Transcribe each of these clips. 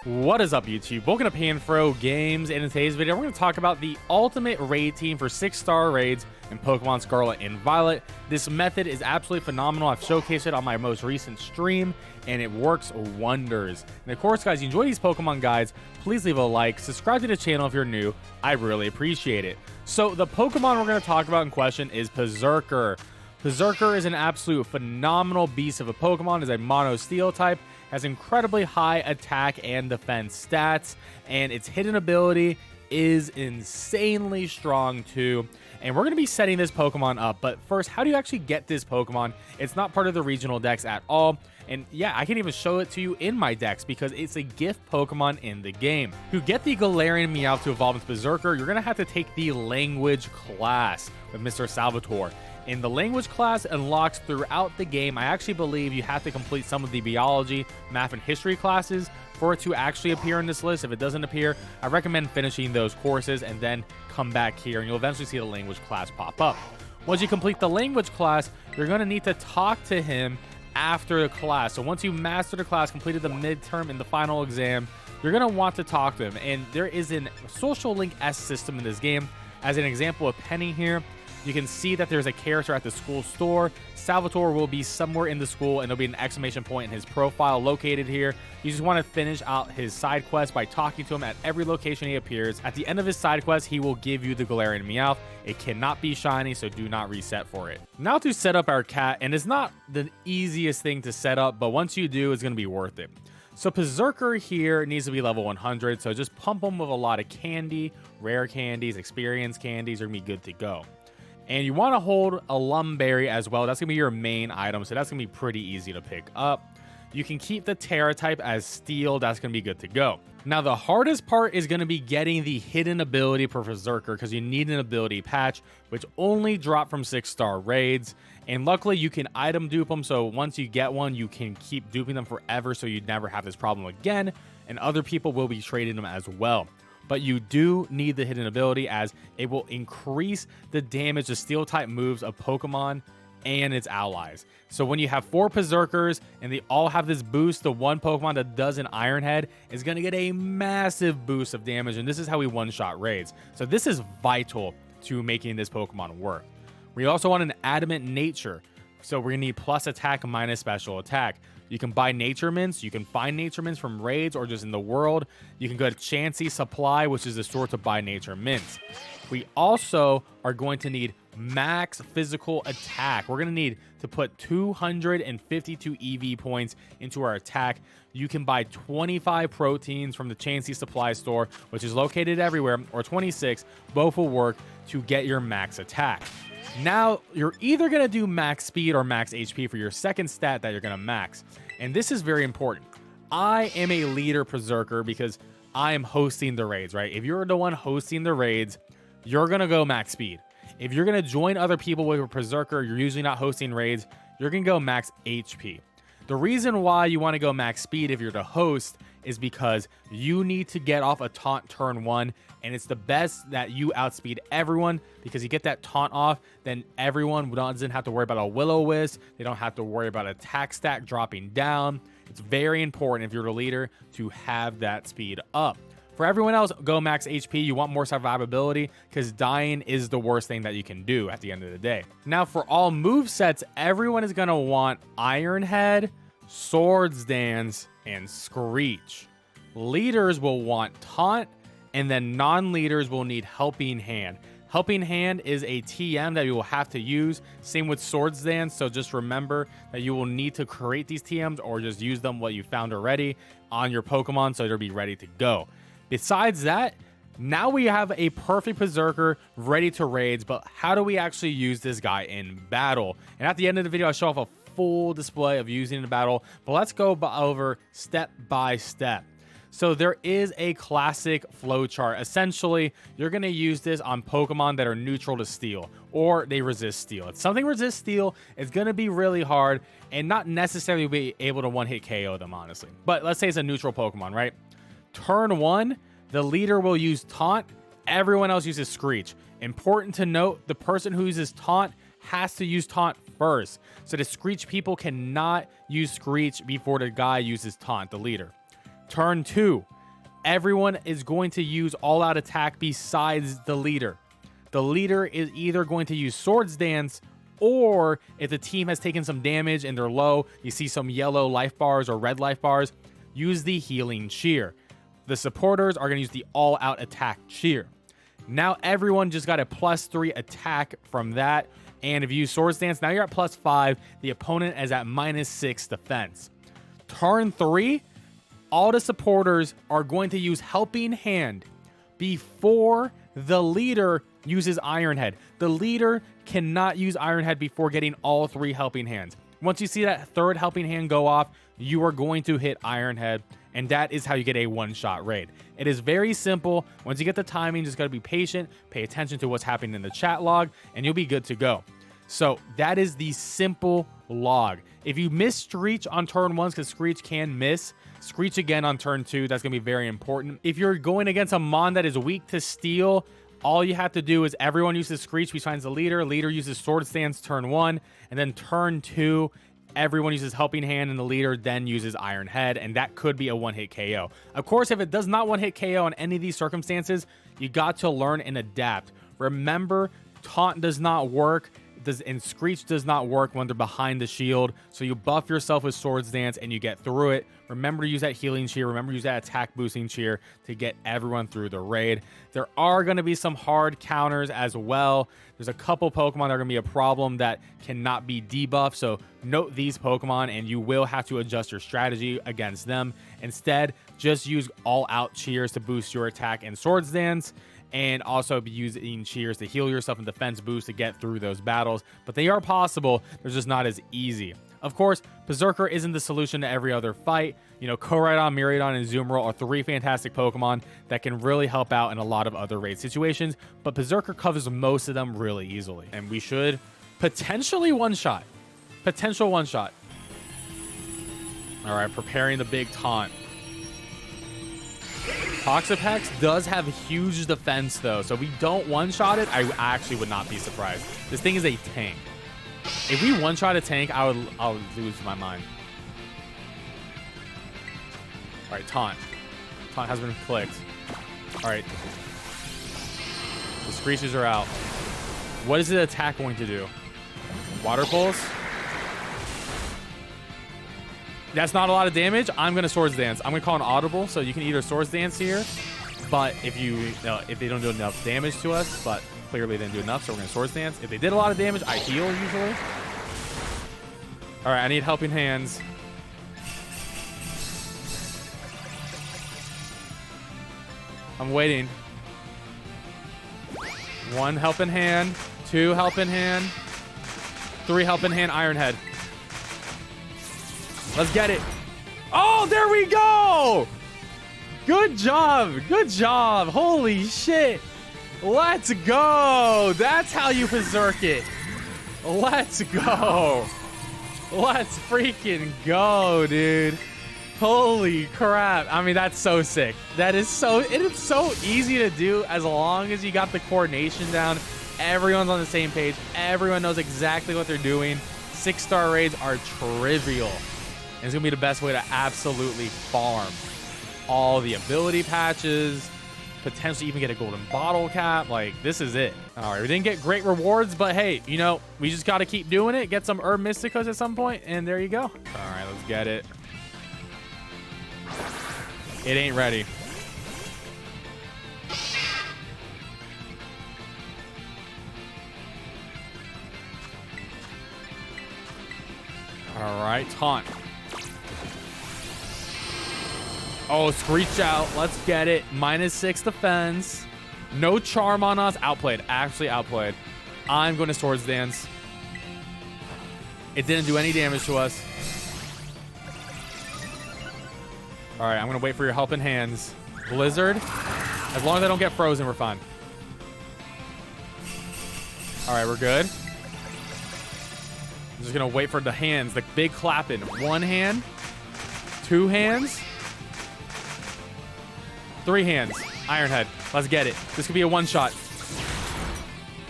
What is up, YouTube? Welcome to PanFro Games, and in today's video, we're going to talk about the ultimate raid team for 6-star raids in Pokemon Scarlet and Violet. This method is absolutely phenomenal. I've showcased it on my most recent stream, and it works wonders. And of course, guys, you enjoy these Pokemon guides, please leave a like, subscribe to the channel if you're new. I really appreciate it. So the Pokemon we're going to talk about in question is Perrserker. Perrserker is an absolute phenomenal beast of a Pokemon. Is a mono steel type, has incredibly high attack and defense stats, and its hidden ability is insanely strong too. And we're going to be setting this Pokemon up, but first, how do you actually get this Pokemon? It's not part of the regional decks at all. And yeah, I can even show it to you in my decks because it's a gift Pokemon in the game. To get the Galarian Meowth to evolve into Berserker, you're going to have to take the language class with Mr. Salvatore. And the language class unlocks throughout the game. I actually believe you have to complete some of the biology, math, and history classes for it to actually appear in this list. If it doesn't appear, I recommend finishing those courses and then come back here and you'll eventually see the language class pop up. Once you complete the language class, you're going to need to talk to him after the class. So once you master the class, completed the midterm and the final exam, you're going to want to talk to him. And there is a social link-esque system in this game. As an example of Penny here, you can see that there's a character at the school store. Salvatore will be somewhere in the school, and there'll be an exclamation point in his profile located here. You just want to finish out his side quest by talking to him at every location he appears. At the end of his side quest, he will give you the Galarian Meowth. It cannot be shiny, so do not reset for it. Now to set up our cat, and it's not the easiest thing to set up, but once you do, it's going to be worth it. So Perrserker here needs to be level 100, so just pump him with a lot of candy, rare candies, experience candies, are going to be good to go. And you want to hold a Lumberry as well. That's going to be your main item, so that's going to be pretty easy to pick up. You can keep the Terra type as Steel. That's going to be good to go. Now, the hardest part is going to be getting the hidden ability for Berserker because you need an ability patch, which only drop from 6-star raids. And luckily, you can item dupe them, so once you get one, you can keep duping them forever so you never have this problem again. And other people will be trading them as well. But you do need the hidden ability as it will increase the damage the steel type moves of Pokemon and its allies. So when you have 4 Perrserkers and they all have this boost, the one Pokemon that does an Iron Head is going to get a massive boost of damage, and this is how we one-shot raids. So this is vital to making this Pokemon work. We also want an Adamant Nature. So we're going to need plus attack minus special attack. You can buy nature mints. You can find nature mints from raids or just in the world. You can go to Chansey Supply, which is the store to buy nature mints. We also are going to need max physical attack. We're going to need to put 252 EV points into our attack. You can buy 25 proteins from the Chansey Supply store, which is located everywhere, or 26. Both will work to get your max attack. Now, you're either going to do max speed or max HP for your second stat that you're going to max. And this is very important. I am a leader Perrserker because I am hosting the raids, right? If you're the one hosting the raids, you're going to go max speed. If you're going to join other people with a Perrserker, you're usually not hosting raids, you're going to go max HP. The reason why you want to go max speed if you're the host is because you need to get off a taunt turn 1, and it's the best that you outspeed everyone because you get that taunt off, then everyone doesn't have to worry about a Will-O-Wisp, they don't have to worry about attack stack dropping down. It's very important if you're the leader to have that speed up. For everyone else, go max HP. You want more survivability because dying is the worst thing that you can do at the end of the day. Now, for all movesets, everyone is going to want Iron Head, Swords Dance, and Screech. Leaders will want Taunt, and then non-leaders will need Helping Hand. Helping Hand is a TM that you will have to use. Same with Swords Dance, so just remember that you will need to create these TMs or just use them what you found already on your Pokemon so they'll be ready to go. Besides that, now we have a perfect Perrserker ready to raids, but how do we actually use this guy in battle? And at the end of the video, I'll show off a full display of using in battle, but let's go over step by step. So there is a classic flowchart. Essentially, you're going to use this on Pokemon that are neutral to steel or they resist steel. If something resists steel, it's going to be really hard and not necessarily be able to one-hit KO them, honestly. But let's say it's a neutral Pokemon, right? Turn 1, the leader will use Taunt. Everyone else uses Screech. Important to note, the person who uses Taunt has to use Taunt first. So the Screech people cannot use Screech before the guy uses Taunt, the leader. Turn 2, everyone is going to use all-out attack besides the leader. The leader is either going to use Swords Dance, or if the team has taken some damage and they're low, you see some yellow life bars or red life bars, use the Healing Cheer. The supporters are going to use the all-out attack cheer. Now everyone just got a +3 attack from that. And if you use Swords Dance, now you're at +5. The opponent is at -6 defense. Turn 3, all the supporters are going to use Helping Hand before the leader uses Iron Head. The leader cannot use Iron Head before getting all 3 Helping Hands. Once you see that 3rd Helping Hand go off, you are going to hit Iron Head, and that is how you get a one-shot raid. It is very simple. Once you get the timing, just got to be patient, pay attention to what's happening in the chat log, and you'll be good to go. So that is the simple log. If you miss Screech on turn 1, because Screech can miss, Screech again on turn 2. That's going to be very important. If you're going against a Mon that is weak to Steel, all you have to do is everyone uses Screech besides the leader. Leader uses Sword Stance turn 1, and then turn 2, everyone uses Helping Hand, and the leader then uses Iron Head, and that could be a one-hit KO. Of course, if it does not one-hit KO in any of these circumstances, you got to learn and adapt. Remember, Taunt does not work, and Screech does not work when they're behind the shield, so you buff yourself with Swords Dance and you get through it. Remember to use that Healing Cheer. Remember to use that attack boosting cheer to get everyone through the raid. There are going to be some hard counters as well. There's a couple Pokemon that are going to be a problem that cannot be debuffed, so note these Pokemon and you will have to adjust your strategy against them. Instead, just use all-out cheers to boost your attack and Swords Dance, and also be using cheers to heal yourself and defense boost to get through those battles. But they are possible, they're just not as easy. Of course, Berserker isn't the solution to every other fight. You know, Koraidon, Miraidon, and Azumarill are 3 fantastic Pokemon that can really help out in a lot of other raid situations, but Berserker covers most of them really easily. And we should potentially one-shot. Potential one-shot. All right, preparing the big taunt. Toxapex does have huge defense, though, so if we don't one-shot it, I actually would not be surprised. This thing is a tank. If we one-shot a tank, I'll lose my mind. All right, taunt. Taunt has been clicked. All right. The Screeches are out. What is the attack going to do? Water Pulse? That's not a lot of damage. I'm going to Swords Dance. I'm going to call an audible, so you can either Swords Dance here, but if they don't do enough damage to us, but clearly they didn't do enough, so we're going to Swords Dance. If they did a lot of damage, I heal usually. All right, I need Helping Hands. I'm waiting. 1 Helping Hand, 2 Helping Hand, 3 Helping Hand, Iron Head. Let's get it. Oh, there we go. Good job. Good job. Holy shit. Let's go. That's how you berserk it. Let's go. Let's freaking go, dude. Holy crap. I mean, that's so sick. It is so easy to do as long as you got the coordination down. Everyone's on the same page. Everyone knows exactly what they're doing. 6-star raids are trivial. And it's going to be the best way to absolutely farm all the ability patches, potentially even get a golden bottle cap. Like, this is it. All right, we didn't get great rewards, but hey, you know, we just got to keep doing it, get some Herb Mysticos at some point, and there you go. All right, let's get it. It ain't ready. All right, taunt. Oh, Screech out. Let's get it. -6 defense. No charm on us. Outplayed. Actually outplayed. I'm going to Swords Dance. It didn't do any damage to us. All right, I'm going to wait for your Helping Hands. Blizzard. As long as I don't get frozen, we're fine. All right, we're good. I'm just going to wait for the hands. The big clapping. 1 hand. 2 hands. 3 hands. Iron Head. Let's get it. This could be a one-shot.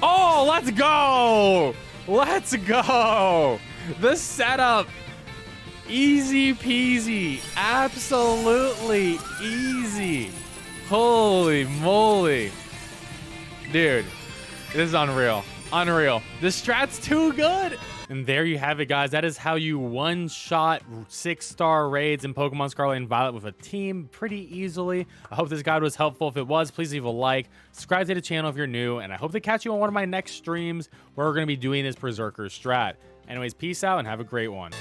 Oh, let's go. Let's go. The setup. Easy peasy. Absolutely easy. Holy moly. Dude, this is unreal. Unreal. This strat's too good. And there you have it, guys. That is how you one-shot 6-star raids in Pokemon Scarlet and Violet with a team pretty easily. I hope this guide was helpful. If it was, please leave a like. Subscribe to the channel if you're new. And I hope to catch you on one of my next streams where we're going to be doing this Berserker strat. Anyways, peace out and have a great one.